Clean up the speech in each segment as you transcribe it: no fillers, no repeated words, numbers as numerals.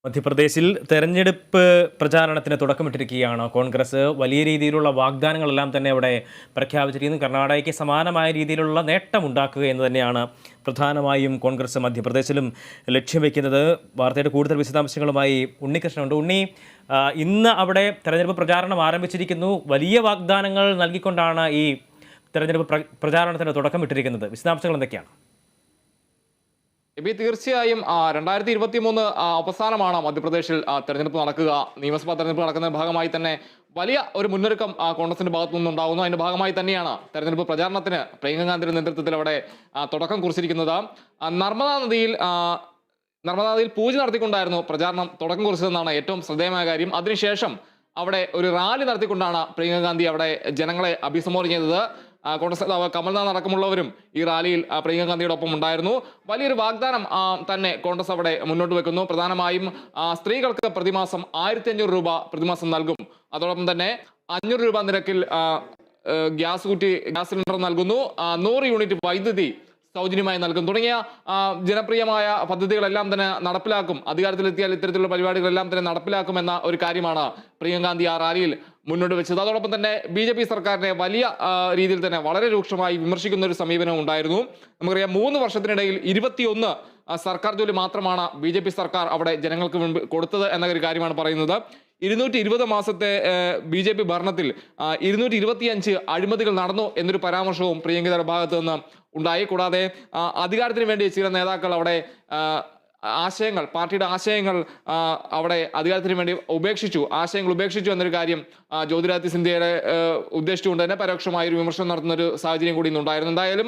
മധ്യപ്രദേശിൽ തെരഞ്ഞെടുപ്പ് പ്രചാരണത്തിന് തുടക്കമിട്ടിരിക്കുകയാണ് കോൺഗ്രസ്. വലിയ രീതിയിലുള്ള വാഗ്ദാനങ്ങളെല്ലാം തന്നെ അവിടെ പ്രഖ്യാപിച്ചിരിക്കുന്നു. കർണാടകയ്ക്ക് സമാനമായ രീതിയിലുള്ള നേട്ടമുണ്ടാക്കുക എന്ന് തന്നെയാണ് പ്രധാനമായും കോൺഗ്രസ് മധ്യപ്രദേശിലും ലക്ഷ്യം വയ്ക്കുന്നത്. വാർത്തയുടെ കൂടുതൽ വിശദാംശങ്ങളുമായി ഉണ്ണികൃഷ്ണനുണ്ട്. ഉണ്ണി, ഇന്ന് അവിടെ തെരഞ്ഞെടുപ്പ് പ്രചാരണം ആരംഭിച്ചിരിക്കുന്നു. വലിയ വാഗ്ദാനങ്ങൾ നൽകിക്കൊണ്ടാണ് ഈ തെരഞ്ഞെടുപ്പ് പ്രചാരണത്തിന് തുടക്കമിട്ടിരിക്കുന്നത്. വിശദാംശങ്ങൾ എന്തൊക്കെയാണ്? തീർച്ചയായും 2023 അവസാനമാണ് മധ്യപ്രദേശിൽ തെരഞ്ഞെടുപ്പ് നടക്കുക. നിയമസഭാ തെരഞ്ഞെടുപ്പ് നടക്കുന്ന ഭാഗമായി തന്നെ വലിയ ഒരു മുന്നൊരുക്കം കോൺഗ്രസിന്റെ ഭാഗത്തു നിന്നുണ്ടാകുന്നു. അതിന്റെ ഭാഗമായി തന്നെയാണ് തെരഞ്ഞെടുപ്പ് പ്രചാരണത്തിന് പ്രിയങ്ക ഗാന്ധിയുടെ നേതൃത്വത്തിൽ അവിടെ തുടക്കം കുറിച്ചിരിക്കുന്നത്. നർമ്മദാ നദിയിൽ പൂജ നടത്തിക്കൊണ്ടായിരുന്നു പ്രചാരണം തുടക്കം കുറിച്ചതെന്നാണ് ഏറ്റവും ശ്രദ്ധേയമായ കാര്യം. അതിനുശേഷം അവിടെ ഒരു റാലി നടത്തിക്കൊണ്ടാണ് പ്രിയങ്ക ഗാന്ധി അവിടെ ജനങ്ങളെ അഭിസംബോധന ചെയ്തത്. കോൺഗ്രസ് നേതാവ് കമൽനാഥ് അടക്കമുള്ളവരും ഈ റാലിയിൽ പ്രിയങ്ക ഗാന്ധിയുടെ ഒപ്പം ഉണ്ടായിരുന്നു. വലിയൊരു വാഗ്ദാനം തന്നെ കോൺഗ്രസ് അവിടെ മുന്നോട്ട് വെക്കുന്നു. പ്രധാനമായും സ്ത്രീകൾക്ക് പ്രതിമാസം 1500 രൂപ പ്രതിമാസം നൽകും. അതോടൊപ്പം തന്നെ 500 രൂപ നിരക്കിൽ ഗ്യാസ് സിലിണ്ടർ നൽകുന്നു. 100 യൂണിറ്റ് വൈദ്യുതി സൗജന്യമായി നൽകും തുടങ്ങിയ ജനപ്രിയമായ പദ്ധതികളെല്ലാം തന്നെ നടപ്പിലാക്കും. അധികാരത്തിലെത്തിയാൽ ഇത്തരത്തിലുള്ള പരിപാടികളെല്ലാം തന്നെ നടപ്പിലാക്കുമെന്ന ഒരു കാര്യമാണ് പ്രിയങ്ക ഗാന്ധി ആ റാലിയിൽ മുന്നോട്ട് വെച്ചത്. അതോടൊപ്പം തന്നെ BJP സർക്കാരിനെ വലിയ രീതിയിൽ തന്നെ വളരെ രൂക്ഷമായി വിമർശിക്കുന്ന ഒരു സമീപനം ഉണ്ടായിരുന്നു. നമുക്കറിയാം, 3 വർഷത്തിനിടയിൽ 21 സർക്കാർ ജോലി മാത്രമാണ് BJP സർക്കാർ അവിടെ ജനങ്ങൾക്ക് മുൻപ് കൊടുത്തത് എന്ന ഒരു കാര്യമാണ് പറയുന്നത്. 220 മാസത്തെ BJP ഭരണത്തിൽ 225 അഴിമതികൾ നടന്നു എന്നൊരു പരാമർശവും പ്രിയങ്കയുടെ ഭാഗത്ത് നിന്ന് ഉണ്ടായി. കൂടാതെ അധികാരത്തിന് വേണ്ടി ചില നേതാക്കൾ അവിടെ പാർട്ടിയുടെ ആശയങ്ങൾ അവിടെ അധികാരത്തിന് വേണ്ടി ആശയങ്ങൾ ഉപേക്ഷിച്ചു എന്നൊരു കാര്യം ജ്യോതിരാദിത്യ സിന്ധ്യയുടെ ഉദ്ദേശിച്ചുകൊണ്ട് തന്നെ പരോക്ഷമായ ഒരു വിമർശനം നടത്തുന്ന ഒരു സാഹചര്യം കൂടി ഇന്നുണ്ടായിരുന്നു. എന്തായാലും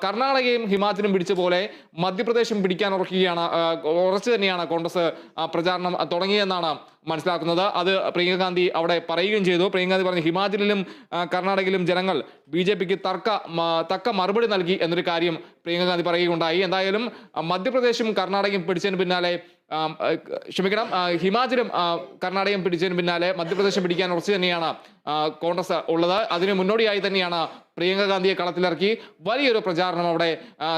കർണാടകയും ഹിമാചലും പിടിച്ച പോലെ മധ്യപ്രദേശും പിടിക്കാൻ ഉറച്ചു തന്നെയാണ് കോൺഗ്രസ് പ്രചാരണം തുടങ്ങിയെന്നാണ് മനസ്സിലാക്കുന്നത്. അത് പ്രിയങ്ക ഗാന്ധി അവിടെ പറയുകയും ചെയ്തു. പ്രിയങ്ക ഗാന്ധി പറഞ്ഞു, ഹിമാചലിലും കർണാടകയിലും ജനങ്ങൾ BJPക്ക് തക്ക മറുപടി നൽകി എന്നൊരു കാര്യം പ്രിയങ്ക ഗാന്ധി പറയുകയുണ്ടായി. എന്തായാലും മധ്യപ്രദേശും കർണാടകയും പിടിച്ചതിന് പിന്നാലെ ഹിമാചലും കർണാടകയും പിടിച്ചതിന് പിന്നാലെ മധ്യപ്രദേശം പിടിക്കാൻ ഉറച്ചു തന്നെയാണ് കോൺഗ്രസ് ഉള്ളത്. അതിന് മുന്നോടിയായി തന്നെയാണ് പ്രിയങ്ക ഗാന്ധിയെ കളത്തിലിറക്കി വലിയൊരു പ്രചാരണം അവിടെ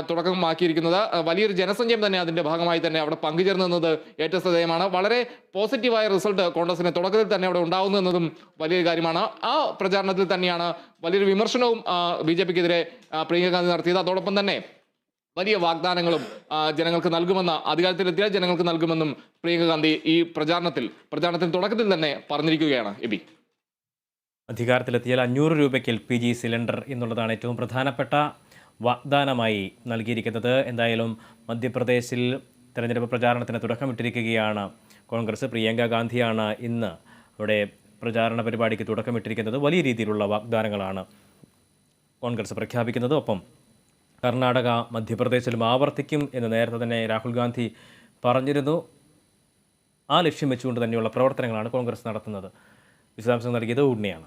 തുടക്കമാക്കിയിരിക്കുന്നത്. വലിയൊരു ജനസഞ്ചയം തന്നെ അതിന്റെ ഭാഗമായി തന്നെ അവിടെ പങ്കുചേർന്നത് ഏറ്റവും ശ്രദ്ധേയമാണ്. വളരെ പോസിറ്റീവായ റിസൾട്ട് കോൺഗ്രസിന് തുടക്കത്തിൽ തന്നെ അവിടെ ഉണ്ടാവുന്നു എന്നതും വലിയൊരു കാര്യമാണ്. ആ പ്രചാരണത്തിൽ തന്നെയാണ് വലിയൊരു വിമർശനവും BJPക്കെതിരെ പ്രിയങ്ക ഗാന്ധി നടത്തിയത്. അതോടൊപ്പം തന്നെ വലിയ വാഗ്ദാനങ്ങളും ജനങ്ങൾക്ക് നൽകുമെന്ന്, അധികാരത്തിലെത്തിയാൽ ജനങ്ങൾക്ക് നൽകുമെന്നും പ്രിയങ്ക ഗാന്ധി ഈ പ്രചാരണത്തിന് തുടക്കത്തിൽ തന്നെ പറഞ്ഞിരിക്കുകയാണ്. അധികാരത്തിലെത്തിയാൽ 500 രൂപയ്ക്ക് LPG സിലിണ്ടർ എന്നുള്ളതാണ് ഏറ്റവും പ്രധാനപ്പെട്ട വാഗ്ദാനമായി നൽകിയിരിക്കുന്നത്. എന്തായാലും മധ്യപ്രദേശിൽ തെരഞ്ഞെടുപ്പ് പ്രചാരണത്തിന് തുടക്കമിട്ടിരിക്കുകയാണ് കോൺഗ്രസ്. പ്രിയങ്ക ഗാന്ധിയാണ് ഇന്ന് അവിടെ പ്രചാരണ പരിപാടിക്ക് തുടക്കമിട്ടിരിക്കുന്നത്. വലിയ രീതിയിലുള്ള വാഗ്ദാനങ്ങളാണ് കോൺഗ്രസ് പ്രഖ്യാപിക്കുന്നത്. ഒപ്പം കർണാടക മധ്യപ്രദേശിലും ആവർത്തിക്കും എന്ന് നേരത്തെ തന്നെ രാഹുൽ ഗാന്ധി പറഞ്ഞിരുന്നു. ആ ലക്ഷ്യം വെച്ചുകൊണ്ട് തന്നെയുള്ള പ്രവർത്തനങ്ങളാണ് കോൺഗ്രസ് നടത്തുന്നത്. വിശദാംശം നൽകിയത് ഉണ്ണിയാണ്.